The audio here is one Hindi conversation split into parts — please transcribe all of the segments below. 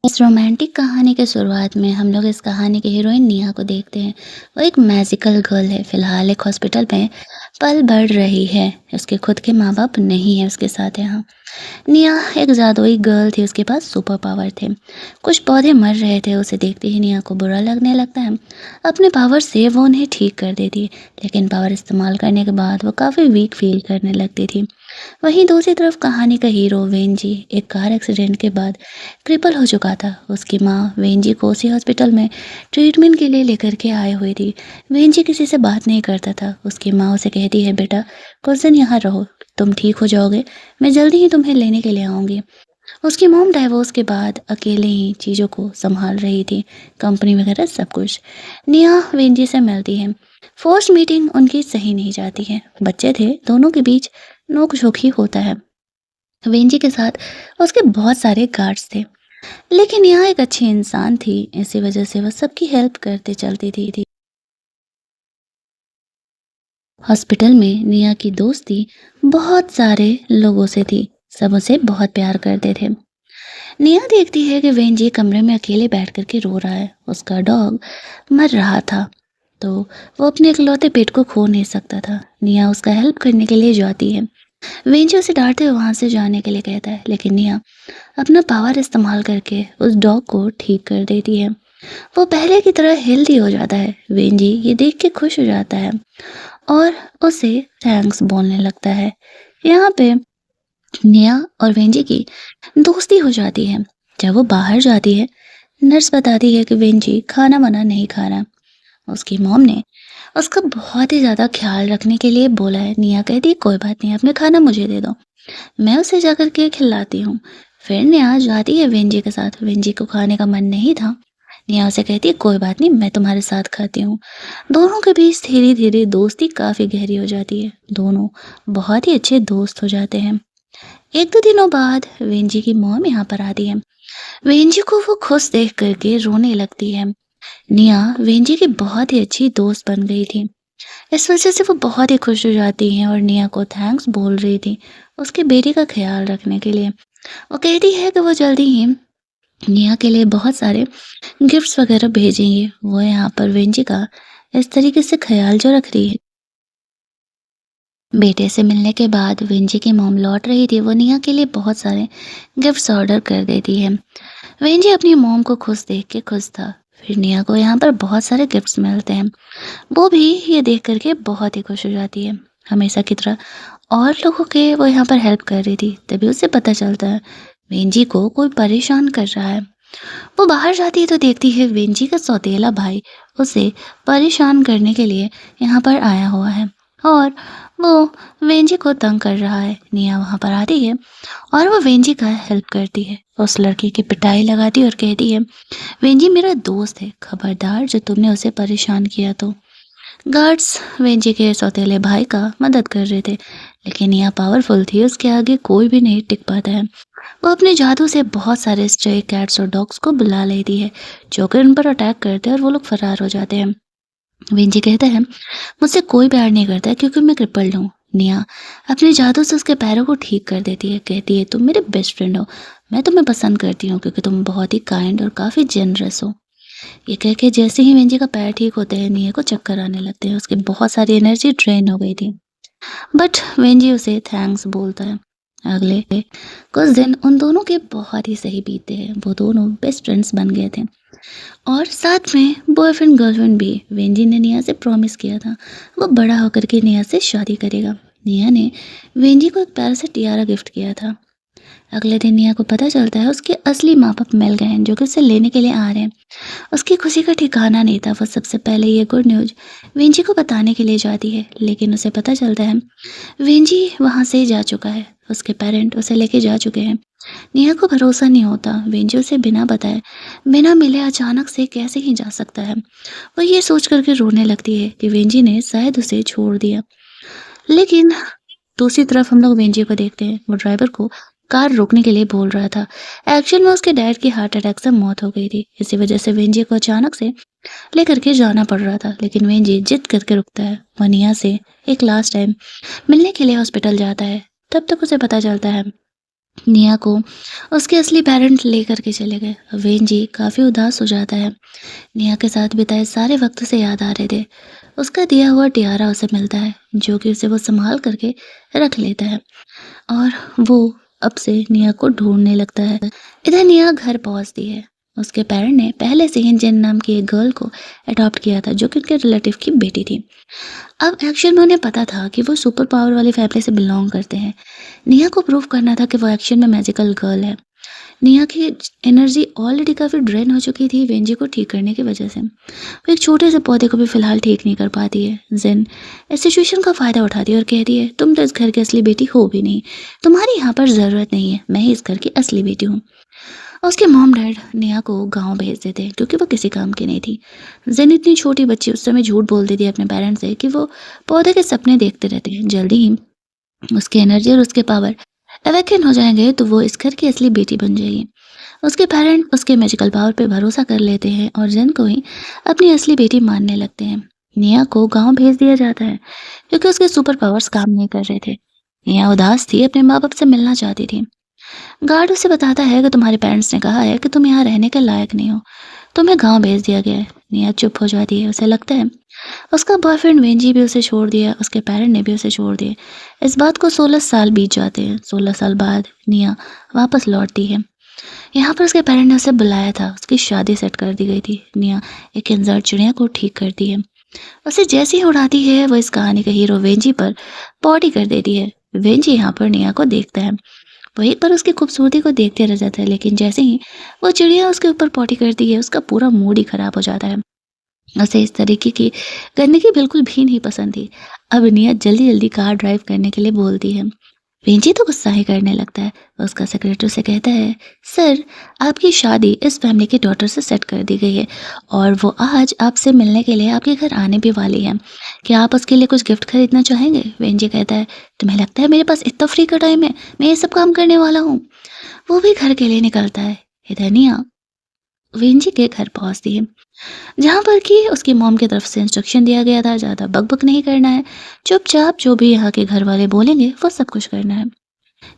इस रोमांटिक कहानी के शुरुआत में हम लोग इस कहानी की हीरोइन निहा को देखते हैं। वो एक मैजिकल गर्ल है, फिलहाल एक हॉस्पिटल में पल बढ़ रही है। उसके खुद के माँ बाप नहीं है उसके साथ यहाँ। निहा एक जादुई गर्ल थी, उसके पास सुपर पावर थे। कुछ पौधे मर रहे थे, उसे देखते ही निहा को बुरा लगने लगता है। अपने पावर से वो उन्हें ठीक कर देती है, लेकिन पावर इस्तेमाल करने के बाद वो काफ़ी वीक फील करने लगती थी। वहीं दूसरी तरफ कहानी का हीरो वेंजी एक कार एक्सीडेंट के बाद क्रिपल हो चुका था। उसकी माँ वेंजी को उसी हॉस्पिटल में ट्रीटमेंट के लिए लेकर के आए हुई थी। वेंजी किसी से बात नहीं करता था। उसकी माँ उसे कहती है, बेटा कुछ दिन यहाँ रहो, तुम ठीक हो जाओगे, मैं जल्दी ही तुम्हें लेने के लिए आऊँगी। उसकी मॉम डाइवोर्स के बाद अकेले ही चीज़ों को संभाल रही थी, कंपनी वगैरह सब कुछ। निया वेंजी से मिलती है। फर्स्ट मीटिंग उनकी सही नहीं जाती है। बच्चे थे, दोनों के बीच नोक झोंक ही होता है। वेंजी के साथ उसके बहुत सारे गार्ड्स थे, लेकिन यहाँ एक अच्छी इंसान थी, इसी वजह से वह सबकी हेल्प करते चलती थी। हॉस्पिटल में निया की दोस्ती बहुत सारे लोगों से थी। सब उसे बहुत प्यार करते थे। निया देखती है कि वेंजी कमरे में अकेले बैठ करके रो रहा है। उसका डॉग मर रहा था, तो वो अपने इकलौते पेट को खो नहीं सकता था। निया उसका हेल्प करने के लिए जाती है। वेंजी उसे डांटते हुए वहां से जाने के लिए कहता है, लेकिन निया अपना पावर इस्तेमाल करके उस डॉग को ठीक कर देती है। वो पहले की तरह हेल्दी हो जाता है। वेंजी ये देख के खुश हो जाता है और उसे थैंक्स बोलने लगता है। यहाँ पे निया और वेंजी की दोस्ती हो जाती है। जब वो बाहर जाती है, नर्स बताती है कि वेंजी खाना वाना नहीं खा रहा। उसकी मॉम ने उसका बहुत ही ज़्यादा ख्याल रखने के लिए बोला है। निया कहती है, कोई बात नहीं, अपने खाना मुझे दे दो, मैं उसे जाकर के खिलाती हूँ। फिर नेहा जाती है वेंजी के साथ। वेंजी को खाने का मन नहीं था। नेहा उसे कहती है, कोई बात नहीं, मैं तुम्हारे साथ खाती हूँ। दोनों के बीच धीरे धीरे दोस्ती काफ़ी गहरी हो जाती है। दोनों बहुत ही अच्छे दोस्त हो जाते हैं। एक दो दिनों बाद वेंजी की मॉम यहाँ पर आती है। वेंजी को वो खुश देख करके रोने लगती है। निया वेंजी की बहुत ही अच्छी दोस्त बन गई थी। इस वजह से वो बहुत ही खुश हो जाती हैं और निया को थैंक्स बोल रही थी उसके बेटे का ख्याल रखने के लिए। वो कहती है कि वो जल्दी ही निया के लिए बहुत सारे गिफ्ट्स वगैरह भेजेंगे। वो यहाँ पर वेंजी का इस तरीके से ख्याल जो रख रही है। बेटे से मिलने के बाद वेंजी की मॉम लौट रही थी। वो निया के लिए बहुत सारे गिफ्ट्स ऑर्डर कर देती है। वेंजी अपनी मॉम को खुश देख के खुश था। फिर निया को यहाँ पर बहुत सारे गिफ्ट्स मिलते हैं। वो भी ये देख करके बहुत ही खुश हो जाती है। हमेशा की तरह और लोगों के वो यहाँ पर हेल्प कर रही थी। तभी उसे पता चलता है वेंजी को कोई परेशान कर रहा है। वो बाहर जाती है तो देखती है वेंजी का सौतेला भाई उसे परेशान करने के लिए यहाँ पर आया हुआ है और वो वेंजी को तंग कर रहा है। निया वहाँ पर आती है और वो वेंजी का हेल्प करती है। उस लड़की की पिटाई लगाती है और कहती है, वेंजी मेरा दोस्त है, खबरदार जो तुमने उसे परेशान किया तो। गार्ड्स वेंजी के सौतेले भाई का मदद कर रहे थे, लेकिन यह पावरफुल थी, उसके आगे कोई भी नहीं टिक पाता है। वो अपने जादू से बहुत सारे स्ट्रे कैट्स और डॉग्स को बुला लेती है, जो कि उन पर अटैक करते हैं और वो लोग फरार हो जाते हैं। वेंजी कहता है, मुझसे कोई प्यार नहीं करता है क्योंकि मैं क्रिपल्ड हूँ। निया अपने जादू से उसके पैरों को ठीक कर देती है। कहती है, तुम मेरे बेस्ट फ्रेंड हो, मैं तुम्हें पसंद करती हूँ क्योंकि तुम बहुत ही काइंड और काफ़ी जेनरस हो। ये कह के जैसे ही वेंजी का पैर ठीक होता है, निया को चक्कर आने लगते हैं। उसकी बहुत सारी एनर्जी ड्रेन हो गई थी, बट वेंजी उसे थैंक्स बोलता है। अगले कुछ दिन उन दोनों के बहुत ही सही बीते हैं। वो दोनों बेस्ट फ्रेंड्स बन गए थे और साथ में बॉयफ्रेंड गर्लफ्रेंड भी। वेंजी ने निया से प्रॉमिस किया था वो बड़ा होकर के निया से शादी करेगा। निया ने वेंजी को एक प्यारा सा टियारा गिफ्ट किया था। अगले दिन निया को पता चलता है उसके असली माँ बाप मिल गए हैं, जो कि उसे लेने के लिए आ रहे हैं। उसकी खुशी का ठिकाना नहीं था। वो सबसे पहले ये गुड न्यूज़ वेंजी को बताने के लिए जाती है, लेकिन उसे पता चलता है वेंजी वहाँ से जा चुका है। उसके पेरेंट उसे लेके जा चुके हैं। निया को भरोसा नहीं होता, वेंजी उसे बिना बताए बिना मिले अचानक से कैसे ही जा सकता है। वो ये सोच करके रोने लगती है कि वेंजी ने शायद उसे छोड़ दिया। लेकिन दूसरी तरफ हम लोग वेंजी को देखते हैं। वो ड्राइवर को कार रोकने के लिए बोल रहा था। एक्चुअल में उसके डैड की हार्ट अटैक से मौत हो गई थी। इसी वजह से वेंजी को अचानक से लेकर के जाना पड़ रहा था, लेकिन वेंजी जिद करके रुकता है। वो निया से एक लास्ट टाइम मिलने के लिए हॉस्पिटल जाता है। तब तक उसे पता चलता है निया को उसके असली पेरेंट्स लेकर के चले गए। वेंजी काफ़ी उदास हो जाता है। निया के साथ बिताए सारे वक्त उसे याद आ रहे थे। उसका दिया हुआ टियारा उसे मिलता है, जो कि उसे वो संभाल करके रख लेता है और वो अब से निया को ढूंढने लगता है। इधर निया घर पहुंचती है। उसके पेरेंट ने पहले से ही जिन नाम की एक गर्ल को अडॉप्ट किया था, जो कि उनके रिलेटिव की बेटी थी। अब एक्शन में उन्हें पता था कि वो सुपर पावर वाली फैमिली से बिलोंग करते हैं। निया को प्रूव करना था कि वो एक्शन में मैजिकल गर्ल है। निया की एनर्जी ऑलरेडी काफ़ी ड्रेन हो चुकी थी वेंजी को ठीक करने की वजह से। वो एक छोटे से पौधे को भी फिलहाल ठीक नहीं कर पाती है। जिन इस सिचुएशन का फ़ायदा उठाती है और कहती है, तुम तो इस घर की असली बेटी हो भी नहीं, तुम्हारी यहाँ पर ज़रूरत नहीं है, मैं ही इस घर की असली बेटी हूँ। और उसके मॉम डैड नेहा को गांव भेज देते हैं क्योंकि वो किसी काम की नहीं थी। जिन इतनी छोटी बच्ची उस समय झूठ बोल देती है अपने पेरेंट्स से कि वो पौधे के सपने देखते रहते हैं। जल्दी ही उसकी एनर्जी और उसके पावर अवेकन हो जाएंगे तो वो इस घर की असली बेटी बन जाएगी। उसके पेरेंट उसके मैजिकल पावर पे भरोसा कर लेते हैं और जिन को ही अपनी असली बेटी मानने लगते हैं। निया को गांव भेज दिया जाता है क्योंकि उसके सुपर पावर्स काम नहीं कर रहे थे। निया उदास थी, अपने माँ बाप से मिलना चाहती थी। गार्ड उसे बताता है कि तुम्हारे पेरेंट्स ने कहा है कि तुम यहाँ रहने के लायक नहीं हो, तुम्हें गांव भेज दिया गया है। निया चुप हो जाती है। उसे लगता है उसका बॉयफ्रेंड वेंजी भी उसे छोड़ दिया, उसके पेरेंट ने भी उसे छोड़ दिया। इस बात को 16 साल बीत जाते हैं। 16 साल बाद निया वापस लौटती है। यहाँ पर उसके पेरेंट ने उसे बुलाया था, उसकी शादी सेट कर दी गई थी। निया एक इंजर्ड चिड़िया को ठीक करती है। उसे जैसे ही उड़ाती है वो इस कहानी का हीरो वेंजी पर पॉटी कर देती है। वेंजी यहाँ पर निया को देखता है, वहीं पर उसकी खूबसूरती को देखते रह जाता है, लेकिन जैसे ही वो चिड़िया उसके ऊपर पॉटी करती है उसका पूरा मूड ही खराब हो जाता है। उसे इस तरीके की गंदगी बिल्कुल भी नहीं पसंद थी। अब निया जल्दी जल्दी कार ड्राइव करने के लिए बोलती है। वेंजी तो गुस्सा ही करने लगता है। उसका सेक्रेटरी से कहता है, सर आपकी शादी इस फैमिली के डॉटर से सेट कर दी गई है और वो आज आपसे मिलने के लिए आपके घर आने भी वाली है। क्या आप उसके लिए कुछ गिफ्ट खरीदना चाहेंगे? वेंजी कहता है, तुम्हें लगता है मेरे पास इतना फ्री का टाइम है? मैं ये सब काम करने वाला हूँ। वो भी घर के लिए निकलता है। इधर निया वेंजी के घर पहुंचती है, जहाँ पर कि उसकी मॉम की तरफ से इंस्ट्रक्शन दिया गया था, ज़्यादा बकबक नहीं करना है, चुपचाप जो भी यहाँ के घर वाले बोलेंगे वो सब कुछ करना है।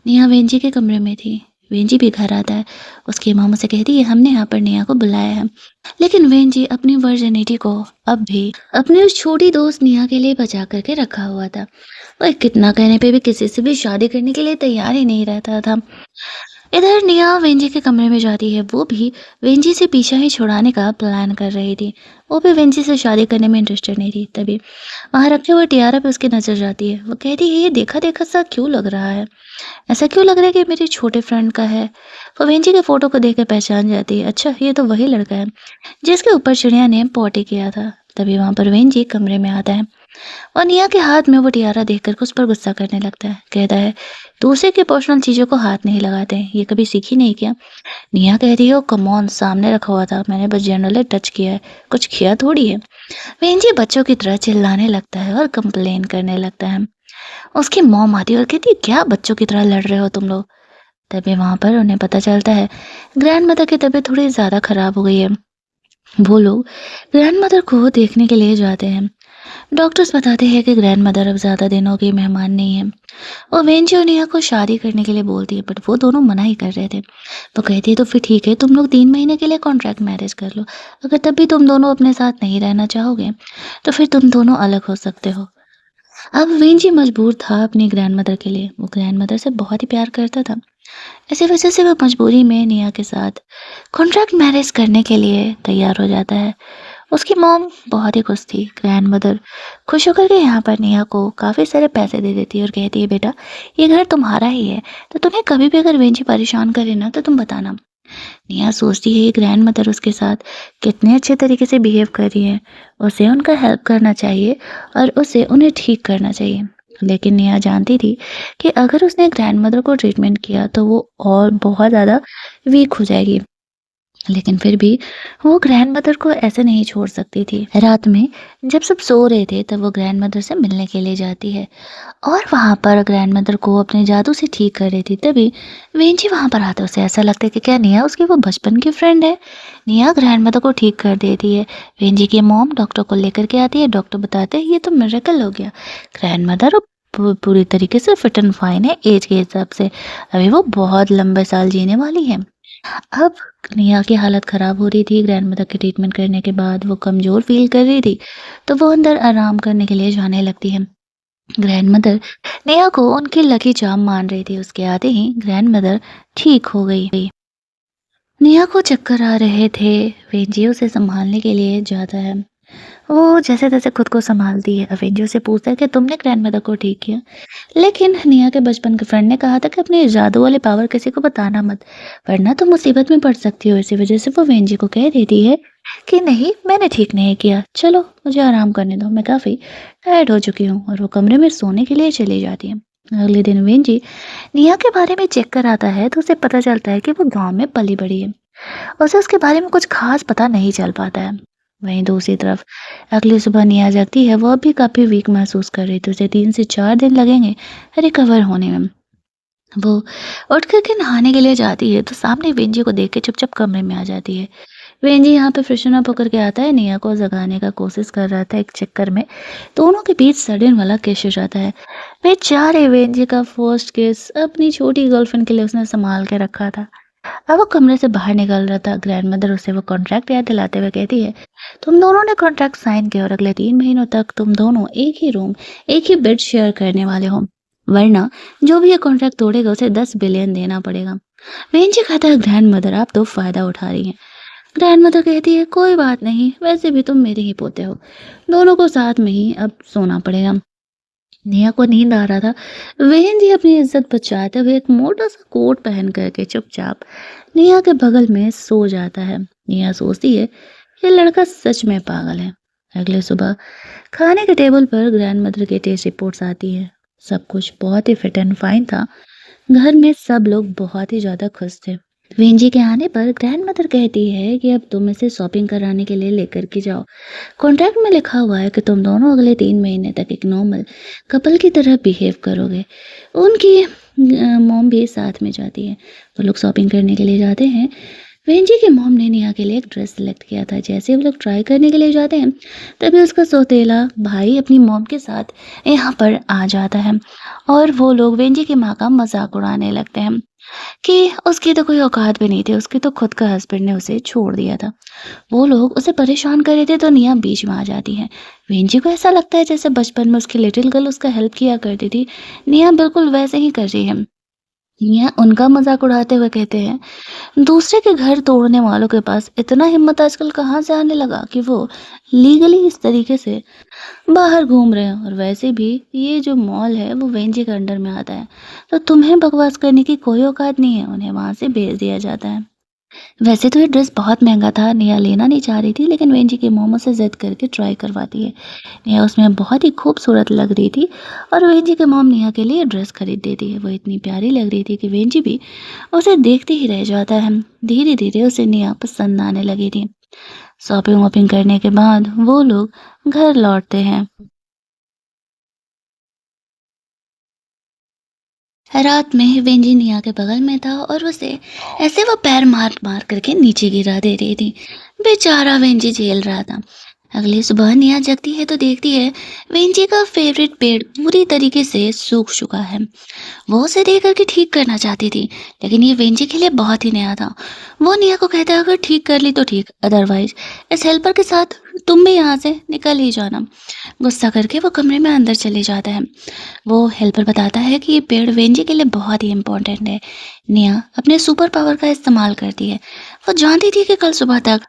नेहा वेंजी के कमरे में थी। वेंजी भी घर आता है। उसकी मॉम उसे कहती है, हमने यहाँ पर नेहा को बुलाया है। लेकिन वेंजी अपनी वर्जिनिटी को अब भी अपनी उस छोटी दोस्त नेहा के लिए बचा करके रखा हुआ था। वह कितना कहने पे भी किसी से भी शादी करने के लिए तैयार ही नहीं रहता था। इधर नेहा वेंजी के कमरे में जाती है। वो भी वेंजी से पीछा ही छुड़ाने का प्लान कर रही थी। वो भी वेंजी से शादी करने में इंटरेस्टेड नहीं थी। तभी वहाँ रखे हुए टियारा पे उसकी नजर जाती है। वो कहती है, ये देखा देखा सा क्यों लग रहा है? ऐसा क्यों लग रहा है कि मेरे छोटे फ्रेंड का है? वो वेंजी के फोटो को देख के पहचान जाती है। अच्छा, ये तो वही लड़का है जिसके ऊपर चिड़िया ने पॉटी किया था। तभी वहाँ पर वेंजी कमरे में आता है और निया के हाथ में वो टियारा देखकर उस पर गुस्सा करने लगता है। कहता है, दूसरे के पर्सनल चीजों को हाथ नहीं लगाते, ये कभी सीखी नहीं क्या? निया कहती है, ओ कम ऑन, सामने रखा हुआ था, मैंने बस जनरली टच किया है, कुछ किया थोड़ी है। वेंजी बच्चों की तरह चिल्लाने लगता है और कंप्लेन करने लगता है। उसकी मॉम आती है और कहती है, क्या बच्चों की तरह लड़ रहे हो तुम लोग? तभी वहां पर उन्हें पता चलता है ग्रैंड मदर की तबीयत थोड़ी ज्यादा खराब हो गई है। वो लोग ग्रैंड मदर को देखने के लिए जाते हैं। डॉक्टर्स बताते हैं कि ग्रैंड मदर अब ज्यादा दिनों की मेहमान नहीं है। वो वेंजी और नेहा को शादी करने के लिए बोलती है, बट वो दोनों मना ही कर रहे थे। वो कहती है, तो फिर ठीक है, तुम लोग 3 महीने के लिए कॉन्ट्रैक्ट मैरिज कर लो। अगर तब भी तुम दोनों अपने साथ नहीं रहना चाहोगे तो फिर तुम दोनों अलग हो सकते हो। अब वेंजी मजबूर था अपनी ग्रैंड मदर के लिए। वो ग्रैंड मदर से बहुत ही प्यार करता था। इसी वजह से वो मजबूरी में नेहा के साथ कॉन्ट्रैक्ट मैरिज करने के लिए तैयार हो जाता है। उसकी मॉम बहुत ही खुश थी। ग्रैंड मदर खुश होकर के यहाँ पर नेहा को काफ़ी सारे पैसे दे देती है और कहती है, बेटा ये घर तुम्हारा ही है, तो तुम्हें कभी भी अगर वेंजी परेशान करे ना तो तुम बताना। नेहा सोचती है, ग्रैंड मदर उसके साथ कितने अच्छे तरीके से बिहेव कर रही है, उसे उनका हेल्प करना चाहिए और उसे उन्हें ठीक करना चाहिए। लेकिन नेहा जानती थी कि अगर उसने ग्रैंड मदर को ट्रीटमेंट किया तो वो और बहुत ज़्यादा वीक हो जाएगी। लेकिन फिर भी वो ग्रैंड मदर को ऐसे नहीं छोड़ सकती थी। रात में जब सब सो रहे थे तब वो ग्रैंड मदर से मिलने के लिए जाती है और वहां पर ग्रैंड मदर को अपने जादू से ठीक कर रही थी। तभी वेंजी वहां पर आता है। उसे ऐसा लगता है कि क्या नेहा उसकी वो बचपन की फ्रेंड है। नेहा ग्रैंड मदर को ठीक कर देती है। वेंजी की मॉम डॉक्टर को लेकर के आती है। डॉक्टर बताते हैं, ये तो मिरेकल हो गया, ग्रैंड मदर पूरी तरीके से फिट एंड फाइन है एज के हिसाब से। अभी वो बहुत लंबे साल जीने वाली है। अब नेहा की हालत खराब हो रही थी। ग्रैंडमदर के ट्रीटमेंट करने के बाद वो कमज़ोर फ़ील कर रही थी, तो वो अंदर आराम करने के लिए जाने लगती है। ग्रैंडमदर नेहा को उनकी लकी चार्म मान रही थी। उसके आते ही ग्रैंडमदर ठीक हो गई। नेहा को चक्कर आ रहे थे। वेंजी उसे संभालने के लिए जाता है। वो जैसे-तैसे खुद को सँभालती है। वेंजी उसे पूछता है कि तुमने ग्रैंडमदर को ठीक किया? लेकिन निया के बचपन के फ्रेंड ने कहा था कि अपने जादू वाले पावर किसी को बताना मत, वरना तुम मुसीबत में पड़ सकती हो। इसी वजह से वो वेंजी को कह देती है कि नहीं, मैंने ठीक नहीं किया, चलो मुझे आराम करने दो, मैं काफ़ी टायर्ड हो चुकी हूँ। और वो कमरे में सोने के लिए चली जाती है। अगले दिन वेंजी निया के बारे में चेक कर आता है तो उसे पता चलता है कि वो गांव में पली बड़ी है। उसे उसके बारे में कुछ खास पता नहीं चल पाता है। वहीं दूसरी तरफ अगली सुबह निया जगती है। वो अभी काफ़ी वीक महसूस कर रही थी। उसे 3 से 4 दिन लगेंगे रिकवर होने में। वो उठ कर के नहाने के लिए जाती है तो सामने वेंजी को देख के चुपचाप कमरे में आ जाती है। वेंजी यहाँ पे फ्रेशन अप होकर के आता है। निया को जगाने का कोशिश कर रहा था। एक चक्कर में दोनों के बीच सडन वाला किस हो जाता है। बेचारे वेंजी का फर्स्ट किस अपनी छोटी गर्लफ्रेंड के लिए उसने संभाल के रखा था। अब वो कमरे से बाहर निकल रहा था। ग्रैंडमदर उसे वो कॉन्ट्रैक्ट याद दिलाते हुए कहती है, तुम दोनों ने कॉन्ट्रैक्ट साइन किया और अगले 3 महीनों तक तुम दोनों एक ही रूम, एक ही बेड शेयर करने वाले हो, वरना जो भी ये कॉन्ट्रैक्ट तोड़ेगा उसे 10 बिलियन देना पड़ेगा। वेंजी कहता है, ग्रैंडमदर आप तो फायदा उठा रही हैं। ग्रैंडमदर कहती है, कोई बात नहीं, वैसे भी तुम मेरे ही पोते हो, दोनों को साथ में ही अब सोना पड़ेगा। नेहा को नींद आ रहा था। वेन जी अपनी इज्जत बचाते हुए एक मोटा सा कोट पहन करके चुपचाप नेहा के बगल में सो जाता है। नेहा सोचती है ये लड़का सच में पागल है। अगले सुबह खाने के टेबल पर ग्रैंडमदर की टेस्ट रिपोर्ट्स आती है। सब कुछ बहुत ही फिट एंड फाइन था। घर में सब लोग बहुत ही ज्यादा खुश थे। वेंजी के आने पर ग्रैंडमदर कहती है कि अब तुम इसे शॉपिंग कराने के लिए लेकर के जाओ। कॉन्ट्रैक्ट में लिखा हुआ है कि तुम दोनों अगले 3 महीने तक एक नॉर्मल कपल की तरह बिहेव करोगे। उनकी मॉम भी साथ में जाती है। वो लोग शॉपिंग करने के लिए जाते हैं। वेंजी की मॉम ने नेहा के लिए एक ड्रेस सेलेक्ट किया था। जैसे वो लोग ट्राई करने के लिए जाते हैं तभी उसका सौतेला भाई अपनी मॉम के साथ यहाँ पर आ जाता है और वो लोग वेंजी की माँ का मजाक उड़ाने लगते हैं कि उसकी तो कोई औकात भी नहीं थी, उसकी तो खुद का हस्बैंड ने उसे छोड़ दिया था। वो लोग उसे परेशान कर रहे थे तो निया बीच में आ जाती है। वेंजी को ऐसा लगता है जैसे बचपन में उसकी लिटिल गर्ल उसका हेल्प किया करती थी। निया बिल्कुल वैसे ही कर रही है। निया उनका मजाक उड़ाते हुए कहते हैं, दूसरे के घर तोड़ने वालों के पास इतना हिम्मत आजकल कहाँ से आने लगा कि वो लीगली इस तरीके से बाहर घूम रहे हैं। और वैसे भी ये जो मॉल है वो वेंजी के अंडर में आता है, तो तुम्हें बकवास करने की कोई औकात नहीं है। उन्हें वहां से भेज दिया जाता है। वैसे तो ये ड्रेस बहुत महंगा था। नेहा लेना नहीं चाह रही थी लेकिन वेंजी की मोमो से जिद करके ट्राई करवाती है। नेहा उसमें बहुत ही खूबसूरत लग रही थी और वेंजी के मॉम नेहा के लिए ड्रेस खरीद देती है। वो इतनी प्यारी लग रही थी कि वेंजी भी उसे देखते ही रह जाता है। धीरे धीरे उसे नेहा पसंद आने लगी थी। शॉपिंग वॉपिंग करने के बाद वो लोग घर लौटते हैं। रात में वेंजी निया के बगल में था और उसे ऐसे वो पैर मार मार करके नीचे गिरा दे रही थी। बेचारा वेंजी झेल रहा था। अगली सुबह निया जगती है तो देखती है वेंजी का फेवरेट पेड़ पूरी तरीके से सूख चुका है। वो उसे देख करके ठीक करना चाहती थी लेकिन ये वेंजी के लिए बहुत ही नया था। वो निया को कहता है, अगर ठीक कर ली तो ठीक, अदरवाइज इस हेल्पर के साथ तुम भी यहाँ से निकल ही जाना। गुस्सा करके वो कमरे में अंदर चले जाता है। वो हेल्पर बताता है कि ये पेड़ वेंजी के लिए बहुत ही इम्पोर्टेंट है। निया अपने सुपर पावर का इस्तेमाल करती है। वो जानती थी कि कल सुबह तक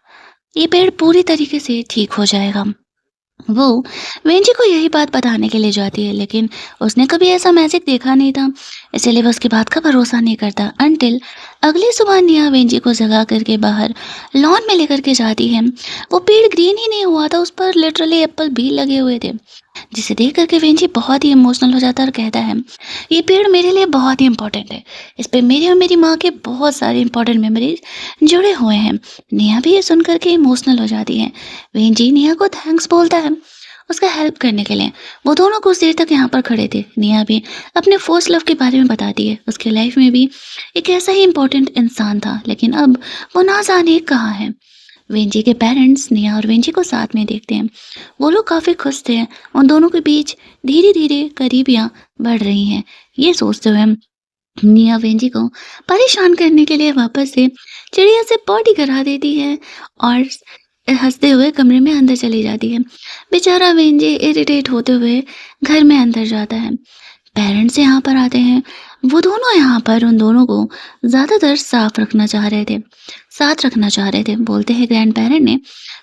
ये पेड़ पूरी तरीके से ठीक हो जाएगा। वो वेंजी को यही बात बताने के लिए जाती है लेकिन उसने कभी ऐसा मैजिक देखा नहीं था, इसीलिए वो उसकी बात का भरोसा नहीं करता। अनटिल अगली सुबह निया वेंजी को जगा करके बाहर लॉन में लेकर के जाती है। वो पेड़ ग्रीन ही नहीं हुआ था, उस पर लिटरली एप्पल भी लगे हुए थे, जिसे देख करके वेंजी बहुत ही इमोशनल हो जाता है और कहता है, ये पेड़ मेरे लिए बहुत ही इंपॉर्टेंट है, इस पे मेरी और मेरी माँ के बहुत सारे इंपॉर्टेंट मेमोरीज जुड़े हुए हैं। नेहा भी ये सुन करके इमोशनल हो जाती है। वेंजी नेहा को थैंक्स बोलता है उसका हेल्प करने के लिए। वो दोनों कुछ देर तक यहाँ पर खड़े थे। नेहा भी अपने फर्स्ट लव के बारे में बताती है। उसके लाइफ में भी एक ऐसा ही इम्पोर्टेंट इंसान था लेकिन अब वो ना जाने कहाँ है। वेंजी के पेरेंट्स निया और वेंजी को साथ में देखते हैं। वो लोग काफ़ी खुश थे। उन दोनों के बीच धीरे-धीरे करीबियाँ बढ़ रही हैं। ये सोचते हुए निया वेंजी को परेशान करने के लिए वापस से चिड़िया से पॉटी करा देती है और हँसते हुए कमरे में अंदर चली जाती है। बेचारा वेंजी इरिटेट होते हुए घर में अंदर जाता है। पेरेंट्स यहाँ पर आते हैं। वो दोनों यहाँ पर उन दोनों को ज़्यादातर साफ रखना चाह रहे थे, साथ रखना चाह रहे थे। बोलते हैं ग्रैंड पेरेंट ने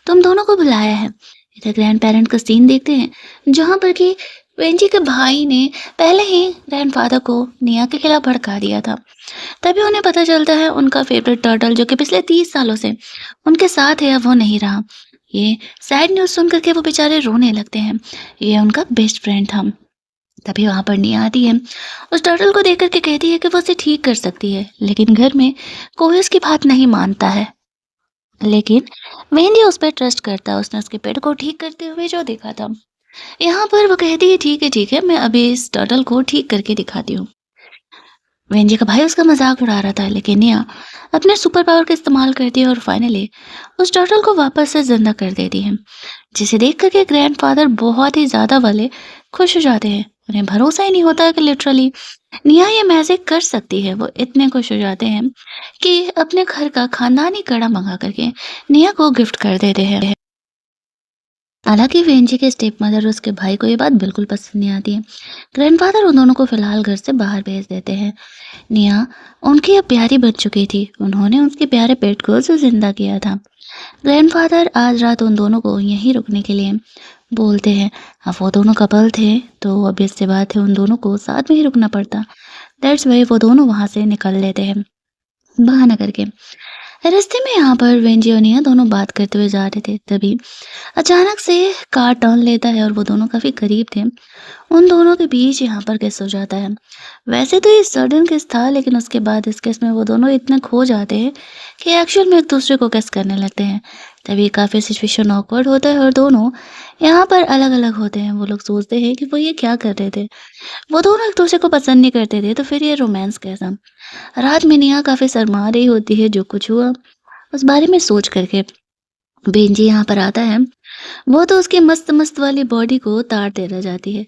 तुम दोनों को बुलाया है। इधर ग्रैंड पेरेंट का सीन देखते हैं जहाँ पर कि वेंजी के भाई ने पहले ही ग्रैंडफादर को निया के खिलाफ भड़का दिया था। तभी उन्हें पता चलता है उनका फेवरेट टर्टल जो कि पिछले 30 सालों से उनके साथ है, अब वो नहीं रहा। ये सैड न्यूज़ सुन कर के वो बेचारे रोने लगते हैं। ये उनका बेस्ट फ्रेंड था। तभी वहाँ पर निया आती है। उस टर्टल को देख कर के कहती है कि वो उसे ठीक कर सकती है, लेकिन घर में कोई उसकी बात नहीं मानता है। लेकिन वेंडी उस पर ट्रस्ट करता है। उसने उसके पेड़ को ठीक करते हुए जो देखा था। यहाँ पर वो कहती है ठीक है, मैं अभी इस टर्टल को ठीक करके दिखाती हूँ। वेंजी का भाई उसका मजाक उड़ा रहा था, लेकिन निया अपने सुपर पावर का इस्तेमाल करती है और फाइनली उस टर्टल को वापस से जिंदा कर देती है, जिसे देख करके ग्रैंडफादर बहुत ही ज्यादा वाले खुश हो जाते हैं। उन्हें भरोसा ही नहीं होता कि लिटरली निया ये मैजिक कर सकती है। वो इतने खुश हो जाते हैं कि अपने घर का खानदानी कड़ा मंगा करके निया को गिफ्ट कर देते हैं। हालांकि वेंजी के स्टेप मदर और उसके भाई को ये बात बिल्कुल पसंद नहीं आती है। ग्रैंडफादर उन दोनों को फिलहाल घर से बाहर भेज देते हैं। निया उनकी अब प्यारी बन चुकी थी। उन्होंने उसके प्यारे पेट को जो जिंदा किया था। ग्रैंडफादर आज रात उन दोनों को यहीं रुकने के लिए बोलते हैं। अब वो दोनों कपल थे तो obvious सी बात है उन दोनों को साथ में ही रुकना पड़ता। दैट्स वाई वो दोनों वहां से निकल लेते हैं बहाना करके। रास्ते में यहाँ पर वेंजी और निया दोनों बात करते हुए जा रहे थे। तभी अचानक से कार टर्न लेता है और वो दोनों काफी करीब थे। उन दोनों के बीच यहाँ पर किस हो जाता है। वैसे तो ये सडन किस था, लेकिन उसके बाद इस किस में वो दोनों इतने खो जाते हैं कि एक्चुअल में एक दूसरे को किस करने लगते हैं। तभी काफी सिचुएशन ऑकवर्ड होता है और दोनों यहाँ पर अलग अलग होते हैं। वो लोग सोचते हैं कि वो ये क्या कर रहे थे। वो दोनों एक दूसरे को पसंद नहीं करते थे, तो फिर ये रोमांस कैसा। रात में निया काफी शर्मा रही होती है जो कुछ हुआ उस बारे में सोच करके। बेंजी यहाँ पर आता है। वो तो उसकी मस्त मस्त वाली बॉडी को ताड़ देना जाती है।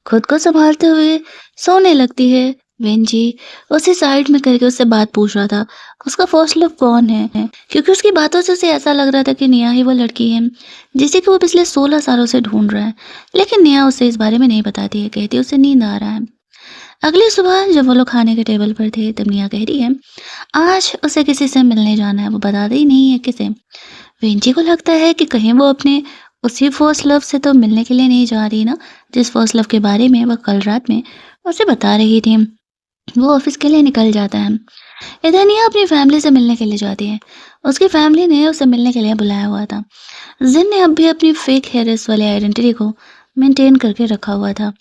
खुद को संभालते हुए सोने लगती है। वेंजी उसे साइड में करके उससे बात पूछ रहा था, उसका फर्स्ट लव कौन है, क्योंकि उसकी बातों से उसे ऐसा लग रहा था कि निया ही वो लड़की है जिसे कि वो पिछले 16 सालों से ढूंढ रहा है। लेकिन निया उसे इस बारे में नहीं बताती है, कहती है उसे नींद आ रहा है। अगली सुबह जब वो लोग खाने के टेबल पर थे तब निया कह रही है आज उसे किसी से मिलने जाना है। वो बताती ही नहीं है किसे। वेंची को लगता है कि कहीं वो अपने उसी फर्स्ट लव से तो मिलने के लिए नहीं जा रही ना, जिस फर्स्ट लव के बारे में वह कल रात में उसे बता रही थी। वो ऑफिस के लिए निकल जाता है। इधर निया अपनी फैमिली से मिलने के लिए जाती है। उसकी फैमिली ने उसे मिलने के लिए बुलाया हुआ था। जिन ने अब भी अपनी फेक हेयर्स वाली आइडेंटिटी को मेंटेन करके रखा हुआ था।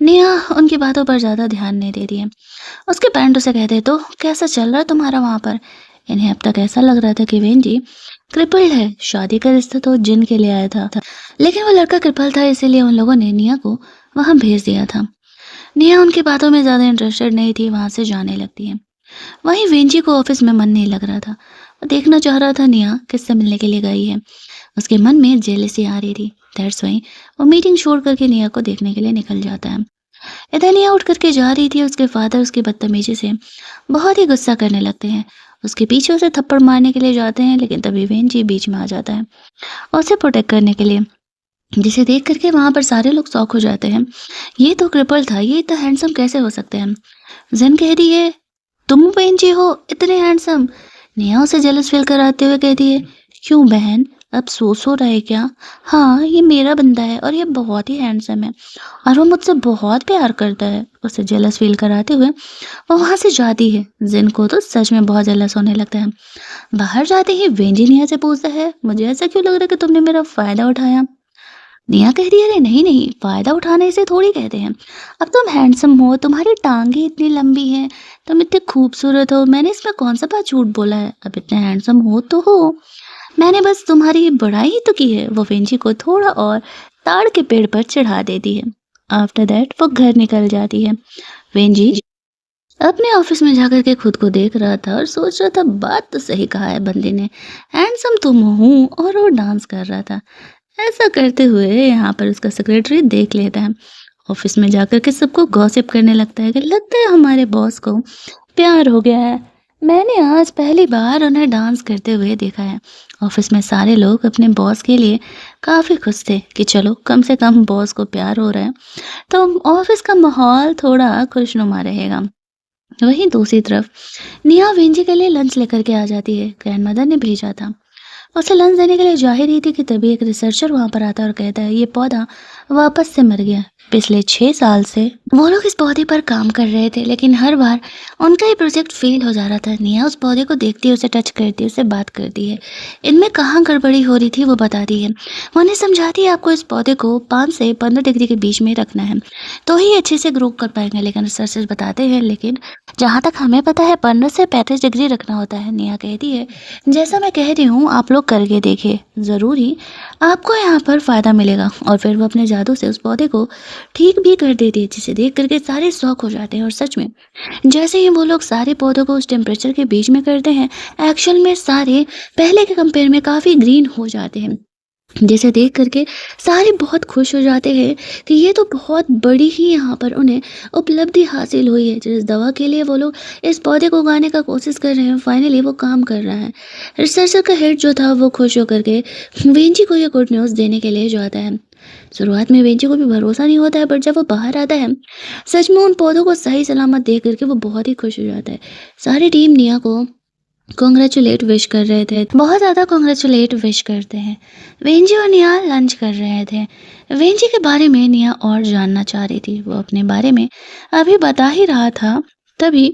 निया उनकी बातों पर ज़्यादा ध्यान नहीं दे रही है। उसके पेरेंट उसे कहते तो कैसा चल रहा है तुम्हारा वहाँ पर। इन्हें अब तक ऐसा लग रहा था कि वेंजी क्रिपल्ड है, शादी का रिश्ता तो जिन के लिए आया था, लेकिन वो लड़का क्रिपल था, इसीलिए उन लोगों ने निया को वहां भेज दिया था। निया उनकी बातों में ज्यादा इंटरेस्टेड नहीं थी, वहां से जाने लगती है। वहीं वेंजी को ऑफिस में मन नहीं लग रहा था। वो देखना चाह रहा था निया किससे मिलने के लिए गई है। उसके मन में जेलसी आ रही थी। दैट्स वाई वो मीटिंग छोड़ करके निया को देखने के लिए निकल जाता है। इधर निया उठ करके जा रही थी। उसके फादर उसकी बदतमीजी से बहुत ही गुस्सा करने लगते हैं। उसके पीछे उसे थप्पड़ मारने के लिए जाते हैं, लेकिन तभी वेंजी बीच में आ जाता है उसे प्रोटेक्ट करने के लिए, जिसे देख करके वहां पर सारे लोग शॉक हो जाते हैं। ये तो क्रिपल था, ये इतना हैंडसम कैसे हो सकते हैं। जिन कह रही है तुम वेंजी हो इतने हैंडसम। नेहा उसे जेलस फील कराते हुए कहती है क्यों बहन, अब सोच हो रहा है क्या। हाँ ये मेरा बंदा है और ये बहुत ही हैंडसम है और वो मुझसे बहुत प्यार करता है। उसे जेलस फील कराते हुए वो वहां से जाती है। जिन को तो सच में बहुत जेलस होने लगता है। बाहर जाते ही वेंजी निया से पूछता है मुझे ऐसा क्यों लग रहा है कि तुमने मेरा फायदा उठाया। निया कह रही है अरे नहीं नहीं, फायदा उठाने से थोड़ी कहते हैं। अब तुम हैंडसम हो, तुम्हारी टांगे इतनी लंबी हैं, तुम इतने खूबसूरत हो, मैंने इसमें कौन सा बात झूठ बोला है। अब इतने हैंडसम हो तो हो, मैंने बस तुम्हारी बड़ाई ही तो की है। वो वेंजी को थोड़ा और ताड़ के पेड़ पर चढ़ा देती है। आफ्टर दैट वो घर निकल जाती है। वेंजी अपने ऑफिस में जाकर के खुद को देख रहा था और सोच रहा था बात तो सही कहा है बंदे ने। हैंडसम तो मैं हूँ और वो डांस कर रहा था। ऐसा करते हुए यहाँ पर उसका सेक्रेटरी देख लेता है। ऑफिस में जाकर के सबको गॉसिप करने लगता है कि लगता है हमारे बॉस को प्यार हो गया है। मैंने आज पहली बार उन्हें डांस करते हुए देखा है। ऑफिस में सारे लोग अपने बॉस के लिए काफी खुश थे कि चलो कम से कम बॉस को प्यार हो रहा है, तो ऑफिस का माहौल थोड़ा खुशनुमा रहेगा। वहीं दूसरी तरफ निहा वेंजी के लिए लंच लेकर के आ जाती है। ग्रैंडमदर ने भेजा था। उसे लंच देने के लिए जा ही रही थी कि तभी एक रिसर्चर वहां पर आता है और कहता है ये पौधा वापस से मर गया। पिछले 6 साल से वो लोग इस पौधे पर काम कर रहे थे, लेकिन हर बार उनका ये प्रोजेक्ट फेल हो जा रहा था। निया उस पौधे को देखती है, उसे टच करती है, उससे बात करती है। इनमें कहाँ गड़बड़ी हो रही थी वो बताती है। वो उन्हें समझाती है आपको इस पौधे को 5 से 15 डिग्री के बीच में रखना है, तो ही अच्छे से ग्रो कर पाएंगे। लेकिन रिसर्चर्स बताते हैं लेकिन जहाँ तक हमें पता है 15 से 35 डिग्री रखना होता है। निया कहती है जैसा मैं कह रही हूँ आप लोग करके देखिए, ज़रूर ही आपको यहाँ पर फ़ायदा मिलेगा। और फिर वो अपने जादू से उस पौधे को ठीक भी कर देती है, जिसे देख करके सारे शौक हो जाते हैं। और सच में जैसे ही वो लोग सारे पौधों को उस टेम्परेचर के बीच में करते हैं, एक्चुअल में सारे पहले के कंपेयर में काफ़ी ग्रीन हो जाते हैं, जिसे देख करके सारे बहुत खुश हो जाते हैं कि ये तो बहुत बड़ी ही यहाँ पर उन्हें उपलब्धि हासिल हुई है। जिस दवा के लिए वो लोग इस पौधे को उगाने का कोशिश कर रहे हैं, फाइनली वो काम कर रहा है। रिसर्चर का हेड जो था वो खुश होकर के वेंजी को ये गुड न्यूज़ देने के लिए जाता है। शुरुआत में वेंजी को भी भरोसा नहीं होता है, बट जब वो बाहर आता है सच में उन पौधों को सही सलामत देख करके वो बहुत ही खुश हो जाता है। सारी टीम निया को कांग्रेचुलेट विश कर रहे थे, बहुत ज़्यादा कांग्रेचुलेट विश करते हैं। वेंजी और निया लंच कर रहे थे। वेंजी के बारे में निया और जानना चाह रही थी। वो अपने बारे में अभी बता ही रहा था, तभी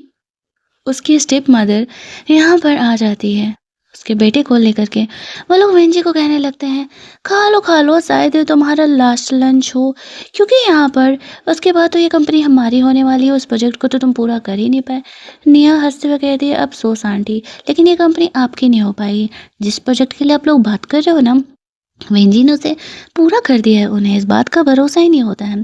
उसकी स्टेप मदर यहाँ पर आ जाती है उसके बेटे को लेकर के। वो लोग वेंजी को कहने लगते हैं खा लो, शायद ये तुम्हारा लास्ट लंच हो, क्योंकि यहाँ पर उसके बाद तो ये कंपनी हमारी होने वाली है। उस प्रोजेक्ट को तो तुम पूरा कर ही नहीं पाए। निया हंसते हुए कहती है अफसोस आंटी, लेकिन ये कंपनी आपकी नहीं हो पाएगी। जिस प्रोजेक्ट के लिए आप लोग बात कर रहे हो ना, वेंजी ने उसे पूरा कर दिया है। उन्हें इस बात का भरोसा ही नहीं होता है।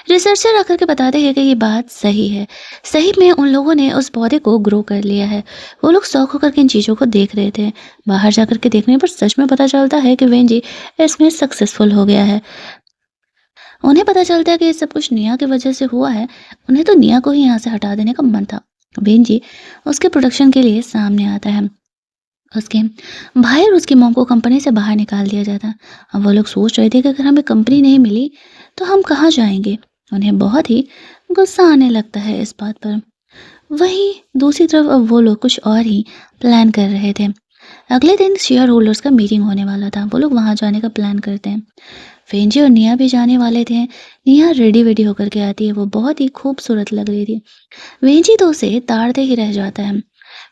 रिसर्चर आकर के बताते हैं कि ये बात सही है। सही में उन लोगों ने उस पौधे को ग्रो कर लिया है। वो लोग शौक होकर के इन चीज़ों को देख रहे थे। बाहर जाकर के देखने पर सच में पता चलता है कि वेंजी इसमें सक्सेसफुल हो गया है। उन्हें पता चलता है कि ये सब कुछ निया की वजह से हुआ है। उन्हें तो निया को ही यहाँ से हटा देने का मन था। वेंजी उसके प्रोडक्शन के लिए सामने आता है। उसके भाई और उसकी मॉम को कंपनी से बाहर निकाल दिया जाता। अब वो लोग सोच रहे थे कि अगर हमें कंपनी नहीं मिली तो हम कहाँ जाएंगे। उन्हें बहुत ही गुस्सा आने लगता है इस बात पर। वहीं दूसरी तरफ अब वो लोग कुछ और ही प्लान कर रहे थे। अगले दिन शेयर होल्डर्स का मीटिंग होने वाला था। वो लोग वहां जाने का प्लान करते हैं। फेंजी और निया भी जाने वाले थे। निया रेडी वेडी होकर के आती है। वो बहुत ही खूबसूरत लग रही थी। वेंजी तो उसे ताड़ते ही रह जाता है।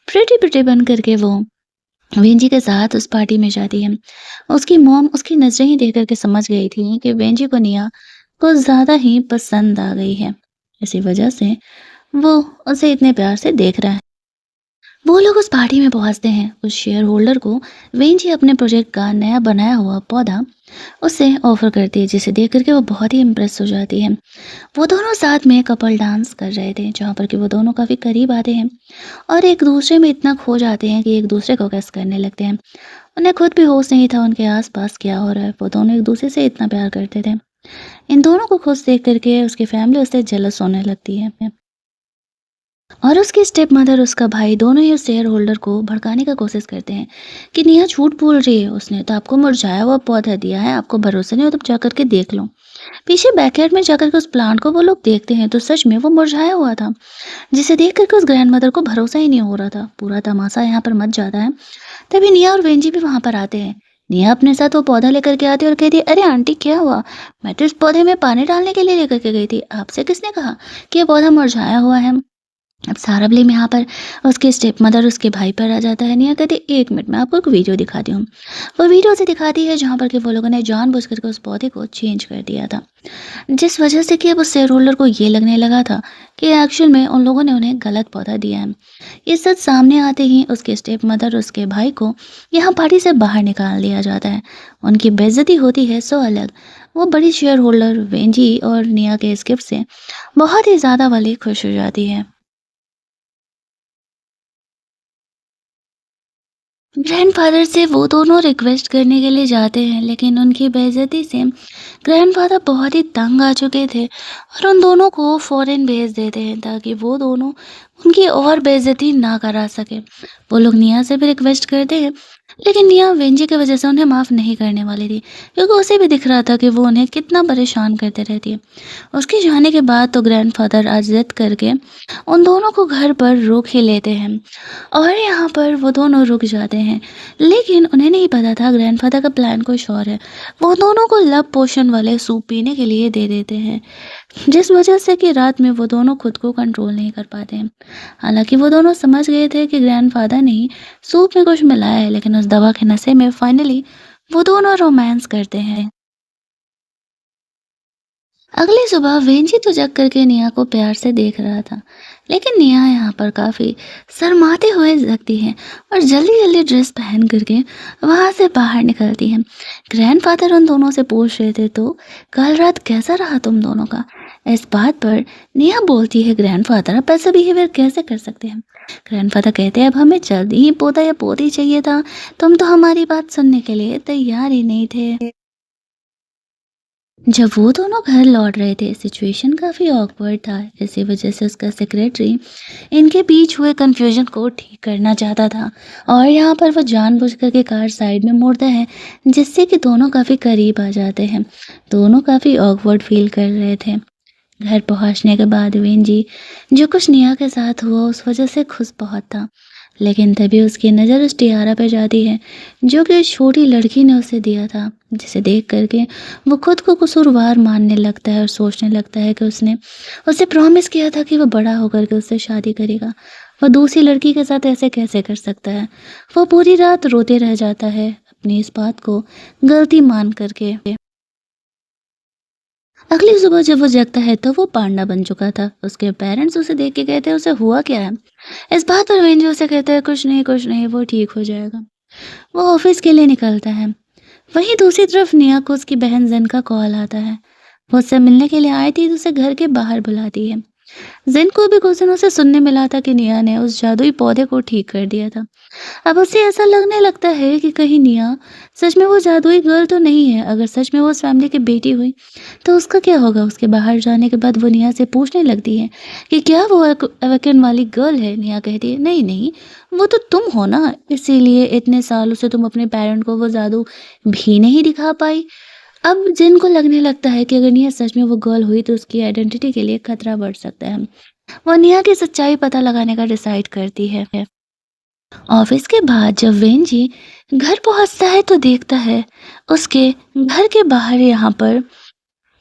प्रिटी प्रिटी बन करके वो वेंजी के साथ उस पार्टी में जाती है। उसकी मॉम उसकी नजरें ही देख करके समझ गई थी कि वेंजी को निया कुछ ज्यादा ही पसंद आ गई है। इसी वजह से वो उसे इतने प्यार से देख रहा है। वो लोग उस पार्टी में पहुंचते हैं। उस शेयर होल्डर को वेंजी अपने प्रोजेक्ट का नया बनाया हुआ पौधा उसे ऑफर करती है, जिसे देख करके वो बहुत ही इम्प्रेस हो जाती है। वो दोनों साथ में कपल डांस कर रहे थे, जहाँ पर कि वो दोनों काफी करीब आते हैं और एक दूसरे में इतना खो जाते हैं कि एक दूसरे को कैस करने लगते हैं। उन्हें खुद भी होश नहीं था उनके आसपास क्या हो रहा है। वो दोनों एक दूसरे से इतना प्यार करते थे। इन दोनों को खुश देख करके उसकी फैमिली उससे जेलस होने लगती है और उसकी स्टेप मदर उसका भाई दोनों ही उस शेयर होल्डर को भड़काने का कोशिश करते हैं कि नेहा झूठ बोल रही है, उसने तो आपको मुरझाया हुआ पौधा दिया है, आपको भरोसा नहीं हो तो जाकर के देख लो। पीछे बैकयार्ड में जाकर के उस प्लांट को वो लोग देखते हैं तो सच में वो मुरझाया हुआ था, जिसे देख करके उस ग्रैंड मदर को भरोसा ही नहीं हो रहा था। पूरा तमाशा यहाँ पर मच जाता है। तभी निया और वेंजी भी वहां पर आते हैं। निया अपने साथ वो पौधा लेकर के आती है और कहती है अरे आंटी क्या हुआ, मैं तो इस पौधे में पानी डालने के लिए लेकर के गई थी, आपसे किसने कहा कि ये पौधा मुरझाया हुआ है। अब सारा ब्लेम यहाँ पर उसके स्टेप मदर उसके भाई पर आ जाता है। निया कहती एक मिनट मैं आपको एक वीडियो दिखाती हूँ। वो वीडियो उसे दिखाती है जहाँ पर कि वो लोगों ने जानबूझ करके उस पौधे को चेंज कर दिया था, जिस वजह से कि अब उस शेयर होल्डर को ये लगने लगा था कि एक्चुअल में उन लोगों ने उन्हें गलत पौधा दिया है। ये सच सामने आते ही उसके स्टेप मदर उसके भाई को यहाँ पार्टी से बाहर निकाल दिया जाता है। उनकी बेइज्जती होती है सो अलग। वो बड़ी शेयर होल्डर वेंजी और निया के इस गिफ्ट से बहुत ही ज़्यादा वाली खुश हो जाती है। ग्रैंडफ़ादर से वो दोनों रिक्वेस्ट करने के लिए जाते हैं, लेकिन उनकी बेइज़्ज़ती से ग्रैंडफ़ादर बहुत ही तंग आ चुके थे और उन दोनों को फ़ॉरेन भेज देते हैं ताकि वो दोनों उनकी और बेइज़्ज़ती ना करा सकें। वो लोग निया से भी रिक्वेस्ट करते हैं, लेकिन निया वेंजी की वज़ह से उन्हें माफ़ नहीं करने वाली थी, क्योंकि उसे भी दिख रहा था कि वो उन्हें कितना परेशान करते रहती है। उसके जाने के बाद तो ग्रैंडफ़ादर आज ज़िद करके उन दोनों को घर पर रोक ही लेते हैं और यहाँ पर वो दोनों रुक जाते हैं। लेकिन उन्हें नहीं पता था ग्रैंडफ़ादर का प्लान कुछ और है। वो दोनों को लव पोशन वाले सूप पीने के लिए दे देते हैं, जिस वजह से कि रात में वो दोनों खुद को कंट्रोल नहीं कर पाते हैं। हालाँकि वो दोनों समझ गए थे कि ग्रैंडफ़ादर ने ही सूप में कुछ मिलाया है, लेकिन उस दवा के नशे में फाइनली वो दोनों रोमांस करते हैं। अगली सुबह वेंजी तो जग करके निया को प्यार से देख रहा था, लेकिन निया यहाँ पर काफी शर्माते हुए जगती है और जल्दी जल्दी ड्रेस पहन करके वहां से बाहर निकलती है। ग्रैंडफादर उन दोनों से पूछ रहे थे, तो कल रात कैसा रहा तुम दोनों का? इस बात पर निया बोलती है, ग्रैंडफादर आप ऐसा बिहेवियर कैसे कर सकते हैं? ग्रैंडफादर कहते हैं, अब हमें जल्दी ही पोता या पोती चाहिए था, तुम तो हमारी बात सुनने के लिए तैयार ही नहीं थे। जब वो दोनों घर लौट रहे थे, सिचुएशन काफ़ी ऑकवर्ड था। इसी वजह से उसका सेक्रेटरी इनके बीच हुए कन्फ्यूजन को ठीक करना चाहता था और यहाँ पर वो जानबूझकर के कार साइड में मोड़ता है, जिससे कि दोनों काफ़ी करीब आ जाते हैं। दोनों काफ़ी ऑकवर्ड फील कर रहे थे। घर पहुंचने के बाद वेंजी, जो कुछ नेहा के साथ हुआ उस वजह से खुश बहुत था, लेकिन तभी उसकी नज़र उस टियारा पर जाती है जो कि उस छोटी लड़की ने उसे दिया था, जिसे देख करके वो खुद को कसूरवार मानने लगता है और सोचने लगता है कि उसने उसे प्रॉमिस किया था कि वो बड़ा होकर के उससे शादी करेगा। वो दूसरी लड़की के साथ ऐसे कैसे कर सकता है? वो पूरी रात रोते रह जाता है अपनी इस बात को गलती मान करके। अगली सुबह जब वो जगता है तो वो पांडा बन चुका था। उसके पेरेंट्स उसे देख के कहते हैं, उसे हुआ क्या है? इस बात पर वेंजी उसे कहता है, कुछ नहीं, वो ठीक हो जाएगा। वो ऑफिस के लिए निकलता है। वहीं दूसरी तरफ निया को उसकी बहन जन का कॉल आता है। वो उससे मिलने के लिए आई थी तो उसे घर के बाहर बुलाती है। जिन को भी कुछ दिनों से सुनने मिला था कि निया ने उस जादुई पौधे को ठीक कर दिया था। अब उसे ऐसा लगने लगता है कि कहीं निया सच में वो जादुई गर्ल तो नहीं है। अगर सच में वो उस फैमिली की बेटी हुई तो उसका क्या होगा? उसके बाहर जाने के बाद वो निया से पूछने लगती है कि क्या वो अवेकन वाली गर्ल है? निया कहती है, नहीं नहीं, वो तो तुम हो ना, इसीलिए इतने सालों से तुम अपने पेरेंट को वो जादू भी नहीं दिखा पाई। अब जिन को लगने लगता है कि अगर निया सच में वो गर्ल हुई तो उसकी आइडेंटिटी के लिए खतरा बढ़ सकता है। वो निया की सच्चाई पता लगाने का डिसाइड करती है। ऑफिस के बाद जब वेंजी घर पहुंचता है तो देखता है उसके घर के बाहर यहाँ पर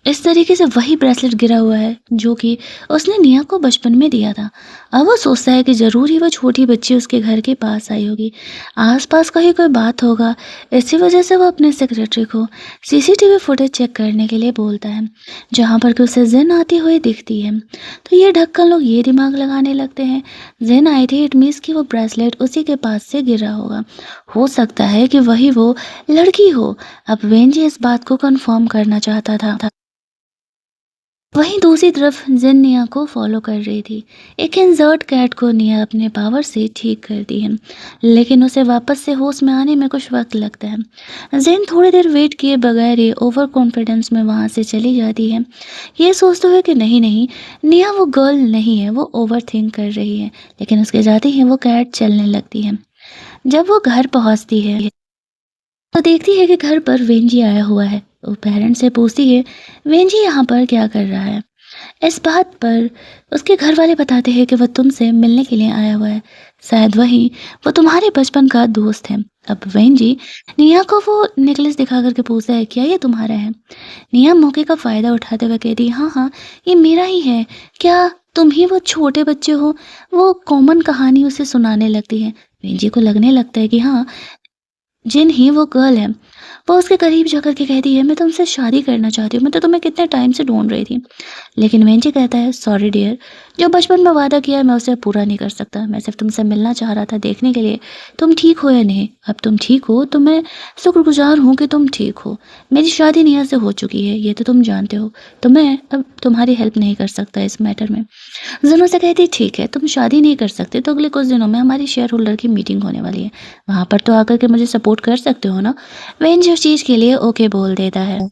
इस तरीके से वही ब्रेसलेट गिरा हुआ है जो कि उसने निया को बचपन में दिया था। अब वो सोचता है कि ज़रूर ही वो छोटी बच्ची उसके घर के पास आई होगी, आसपास कहीं कोई बात होगा। इसी वजह से वो अपने सेक्रेटरी को सीसीटीवी फुटेज चेक करने के लिए बोलता है, जहाँ पर कि उसे जिन आती हुई दिखती है। तो ये ढक्कन लोग ये दिमाग लगाने लगते हैं, जिन आई थी इट मीन्स कि वो ब्रेसलेट उसी के पास से गिरा होगा। हो सकता है कि वही वो लड़की हो। अब वेंजी इस बात को कंफर्म करना चाहता था। वहीं दूसरी तरफ जिन निया को फॉलो कर रही थी। एक इंजर्ट कैट को निया अपने पावर से ठीक करती है, लेकिन उसे वापस से होश में आने में कुछ वक्त लगता है। जिन थोड़ी देर वेट किए बगैर ही ओवर कॉन्फिडेंस में वहां से चली जाती है, ये सोचते हुए कि नहीं नहीं, निया वो गर्ल नहीं है, वो ओवर थिंक कर रही है। लेकिन उसके जाते ही वो कैट चलने लगती है। जब वो घर पहुंचती है तो देखती है कि घर पर वेंजी आया हुआ है। वो पेरेंट्स से पूछती है, वेंजी यहाँ पर क्या कर रहा है? इस बात पर उसके घर वाले बताते हैं कि वह तुमसे मिलने के लिए आया हुआ है। शायद वही वो तुम्हारे बचपन का दोस्त है। अब वेंजी निया को वो नेकलेस दिखा करके पूछता है, क्या ये तुम्हारा है? निया मौके का फायदा उठाते हुए कहती है, हाँ हाँ, ये मेरा ही है। क्या तुम ही वो छोटे बच्चे हो? वो कॉमन कहानी उसे सुनाने लगती है। वेंजी को लगने लगता है कि हाँ, जिन ही वो गर्ल है, वो उसके करीब जाकर के कहती है, मैं तुमसे शादी करना चाहती हूँ, मैं तो तुम्हें कितने टाइम से ढूँढ रही थी। लेकिन वेंजी कहता है, सॉरी डियर, जो बचपन में वादा किया है मैं उसे पूरा नहीं कर सकता। मैं सिर्फ तुमसे मिलना चाह रहा था, देखने के लिए तुम ठीक हो या नहीं। अब तुम ठीक हो तो मैं शुक्रगुजार हूँ कि तुम ठीक हो। मेरी शादी नेहा से हो चुकी है, ये तो तुम जानते हो, तो मैं अब तुम्हारी हेल्प नहीं कर सकता इस मैटर में। जुनू से कहती, ठीक है, तुम शादी नहीं कर सकते तो अगले कुछ दिनों में हमारी शेयर होल्डर की मीटिंग होने वाली है, वहां पर तो आकर के मुझे सपोर्ट कर सकते हो ना। वेंजी उस चीज के लिए ओके बोल देता है।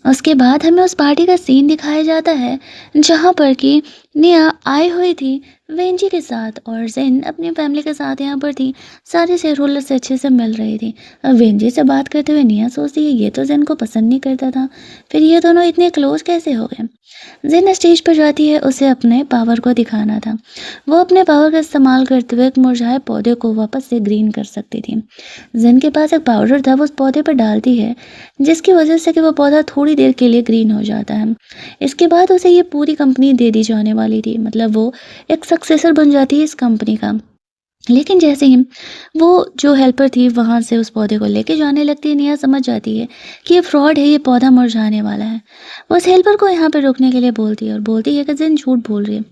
उसके बाद हमें उस पार्टी का सीन दिखाया जाता है जहाँ पर कि निया आई हुई थी वेंजी के साथ, और जिन अपनी फैमिली के साथ यहाँ पर थी। सारे शेयर होल्डर से अच्छे से मिल रही थी। अब वेंजी से बात करते हुए निया सोचती है, ये तो जिन को पसंद नहीं करता था, फिर ये दोनों इतने क्लोज कैसे हो गए। जिन स्टेज पर जाती है, उसे अपने पावर को दिखाना था। वो अपने पावर का इस्तेमाल करते हुए एक मुरझाए पौधे को वापस से ग्रीन कर सकती थी। जिन के पास एक पाउडर था, वो उस पौधे पर डालती है, जिसकी वजह से कि वो पौधा थोड़ी देर के लिए ग्रीन हो जाता है। इसके बाद उसे ये पूरी कंपनी दे दी जाने वाली थी, मतलब वो एक सक्सेसर बन जाती है इस कंपनी का। लेकिन जैसे ही वो जो हेल्पर थी वहाँ से उस पौधे को लेके जाने लगती है, नेहा समझ जाती है कि ये फ्रॉड है, ये पौधा मुरझाने वाला है। वो उस हेल्पर को यहाँ पे रोकने के लिए बोलती है और बोलती है कि जिन झूठ बोल रही है,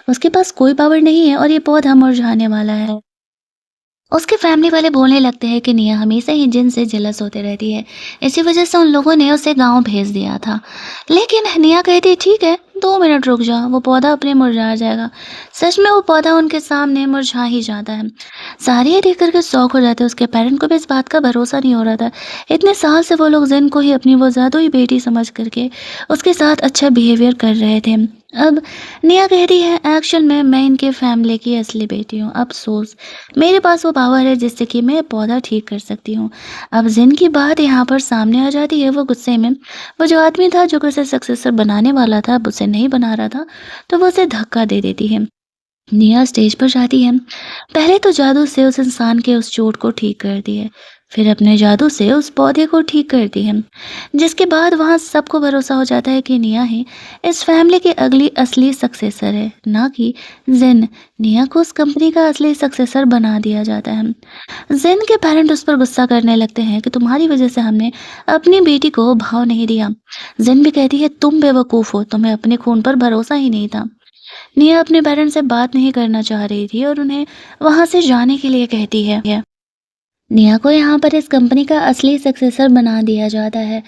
उसके पास कोई पावर नहीं है और ये पौधा मुरझाने वाला है। उसके फैमिली वाले बोलने लगते हैं कि निया हमेशा ही जिन से जेलस होते रहती है, इसी वजह से उन लोगों ने उसे गांव भेज दिया था। लेकिन निया कहती है, ठीक है, 2 मिनट रुक जा, वो पौधा अपने मुरझा जाएगा। सच में वो पौधा उनके सामने मुरझा ही जाता है। सारे ये देख करके शौक हो जाते हैं। उसके पेरेंट को भी इस बात का भरोसा नहीं हो रहा था। इतने साल से वो लोग जिन को ही अपनी वो जादुई बेटी समझ करके उसके साथ अच्छा बिहेवियर कर रहे थे। अब निया कहती है, एक्चुअल में मैं इनके फैमिली की असली बेटी हूँ। अफसोस, मेरे पास वो पावर है जिससे कि मैं पौधा ठीक कर सकती हूँ। अब जिन की बात यहाँ पर सामने आ जाती है, वो गुस्से में वो जो आदमी था जो कि उसे सक्सेसर बनाने वाला था, अब उसे नहीं बना रहा था, तो वो उसे धक्का दे देती है। निया स्टेज पर जाती है। पहले तो जादू से उस इंसान के उस चोट को ठीक करती है, फिर अपने जादू से उस पौधे को ठीक करती है, जिसके बाद वहाँ सबको भरोसा हो जाता है कि निया ही इस फैमिली की अगली असली सक्सेसर है, ना कि जिन। निया को उस कंपनी का असली सक्सेसर बना दिया जाता है। जिन के पेरेंट उस पर गुस्सा करने लगते हैं कि तुम्हारी वजह से हमने अपनी बेटी को भाव नहीं दिया। जिन भी कहती है, तुम बेवकूफ़ हो, तुम्हें अपने खून पर भरोसा ही नहीं था। निया अपने पेरेंट्स से बात नहीं करना चाह रही थी और उन्हें वहां से जाने के लिए कहती है। निया को यहाँ पर इस कंपनी का असली सक्सेसर बना दिया जाता है।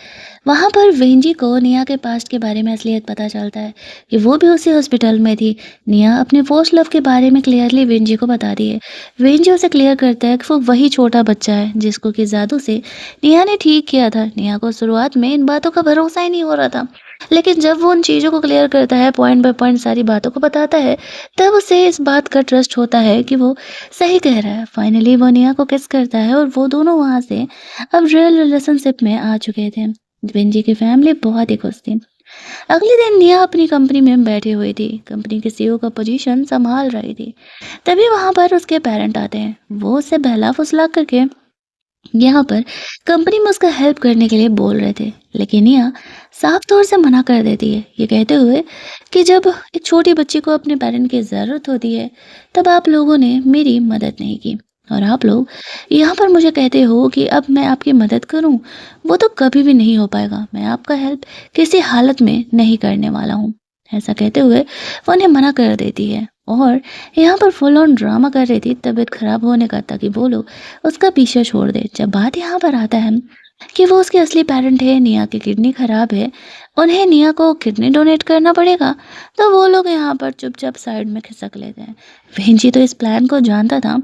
वहाँ पर वेंजी को निया के पास्ट के बारे में असलियत पता चलता है कि वो भी उसी हॉस्पिटल में थी। निया अपने फर्स्ट लव के बारे में क्लियरली वेंजी को बताती है। वेंजी उसे क्लियर करता है कि वो वही छोटा बच्चा है जिसको कि जादू से निया ने ठीक किया था। निया को शुरुआत में इन बातों का भरोसा ही नहीं हो रहा था, लेकिन जब वो उन चीज़ों को क्लियर करता है, पॉइंट बाय पॉइंट सारी बातों को बताता है, तब उसे इस बात का ट्रस्ट होता है कि वो सही कह रहा है। फाइनली वो निया को किस करता है और वो दोनों वहाँ से अब रियल रिलेशनशिप में आ चुके थे। विंजी की फैमिली बहुत ही खुश थी। अगले दिन निया अपनी कंपनी में बैठी हुई थी, कंपनी के सीईओ का पोजीशन संभाल रही थी। तभी वहाँ पर उसके पेरेंट आते हैं। वो उसे बहला फुसला करके यहाँ पर कंपनी में उसका हेल्प करने के लिए बोल रहे थे, लेकिन निया साफ तौर से मना कर देती है, ये कहते हुए कि जब एक छोटी बच्ची को अपने पेरेंट की ज़रूरत होती है, तब आप लोगों ने मेरी मदद नहीं की, और आप लोग यहाँ पर मुझे कहते हो कि अब मैं आपकी मदद करूँ, वो तो कभी भी नहीं हो पाएगा। मैं आपका हेल्प किसी हालत में नहीं करने वाला हूँ। ऐसा कहते हुए वो उन्हें मना कर देती है और यहाँ पर फुल ऑन ड्रामा कर रही थी तबीयत खराब होने का, ताकि वो लोग उसका पीछा छोड़ दे। जब बात यहाँ पर आता है कि वो उसके असली पेरेंट है, निया की किडनी खराब है, उन्हें निया को किडनी डोनेट करना पड़ेगा, तो वो लोग यहाँ पर चुपचाप साइड में खिसक लेते हैं। वेंजी तो इस प्लान को जानता था।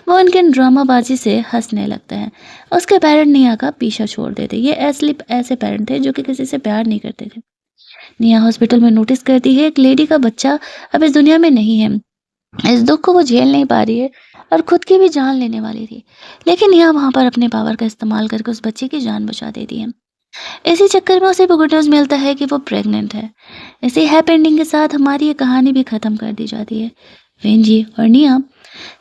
वो उनके ड्रामाबाजी से हंसने लगता है। उसके पेरेंट निया का पीछा छोड़ देते। ये असली ऐसे पेरेंट थे जो कि किसी से प्यार नहीं करते थे। निया हॉस्पिटल में नोटिस करती है एक लेडी का बच्चा अब इस दुनिया में नहीं है। इस दुख को वो झेल नहीं पा रही है और खुद की भी जान लेने वाली थी, लेकिन यह वहां पर अपने पावर का इस्तेमाल करके उस बच्चे की जान बचा देती है। इसी चक्कर में उसे भी गुड न्यूज मिलता है कि वो प्रेग्नेंट है। इसी हैप्पी एंडिंग के साथ हमारी ये कहानी भी खत्म कर दी जाती है। वेंजी और निया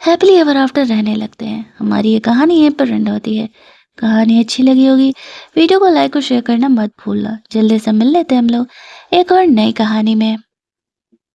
हैप्पीली एवर आफ्टर रहने लगते हैं। हमारी ये कहानी यहीं पर एंड होती है। कहानी अच्छी लगी होगी, वीडियो को लाइक और शेयर करना मत भूलना। जल्दी से मिल लेते हैं हम लोग एक और नई कहानी में।